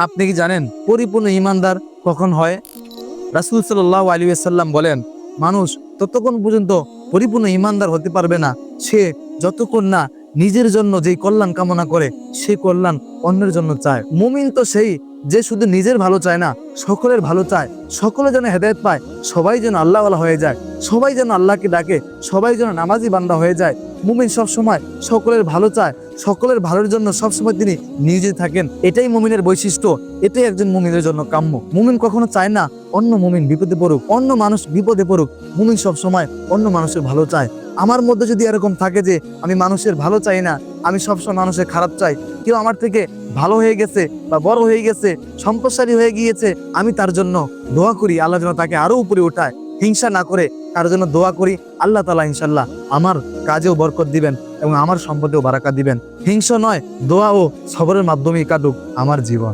আপনি কি জানেন পরিপূর্ণ ইমানদার কখন হয়? রাসূল সাল্লাল্লাহু আলাইহি ওয়াসাল্লাম বলেন, মানুষ ততক্ষণ পর্যন্ত পরিপূর্ণ ইমানদার হতে পারবে না সে যতক্ষণ না নিজের জন্য যেই কল্যাণ কামনা করে সেই কল্যাণ অন্যের জন্য চায়। মুমিন তো সেই যে শুধু নিজের ভালো চায় না, সকলের ভালো চায়। সকলে যেন হেদায়েত পায়, সবাই যেন আল্লাহওয়ালা হয়ে যায়, সবাই যেন আল্লাহকে ডাকে, সবাই যেন নামাজি বান্দা হয়ে যায়। মুমিন সব সময় সকলের ভালো চায়, সকলের ভালোর জন্য সবসময় তিনি নিয়োজিত থাকেন। এটাই মুমিনের বৈশিষ্ট্য, এটাই একজন মুমিনের জন্য কাম্য। মুমিন কখনো চায় না অন্য মুমিন বিপদে পড়ুক, অন্য মানুষ বিপদে পড়ুক। মুমিন সব সময় অন্য মানুষের ভালো চায়। আমার মধ্যে যদি এরকম থাকে যে আমি মানুষের ভালো চাই না, আমি সবসময় মানুষের খারাপ চাই, কেউ আমার থেকে ভালো হয়ে গেছে বা বড় হয়ে গেছে, সম্পদশালী হয়ে গিয়েছে, আমি তার জন্য দোয়া করি আল্লাহ যেন তাকে আরো উপরে উঠায়। হিংসা না করে তার জন্য দোয়া করি, আল্লাহ তাআলা ইনশাল্লাহ আমার কাজেও বরকত দিবেন এবং আমার সম্পদেও বারাকা দিবেন। হিংসা নয়, দোয়া ও সবরের মাধ্যমেই কাটুক আমার জীবন।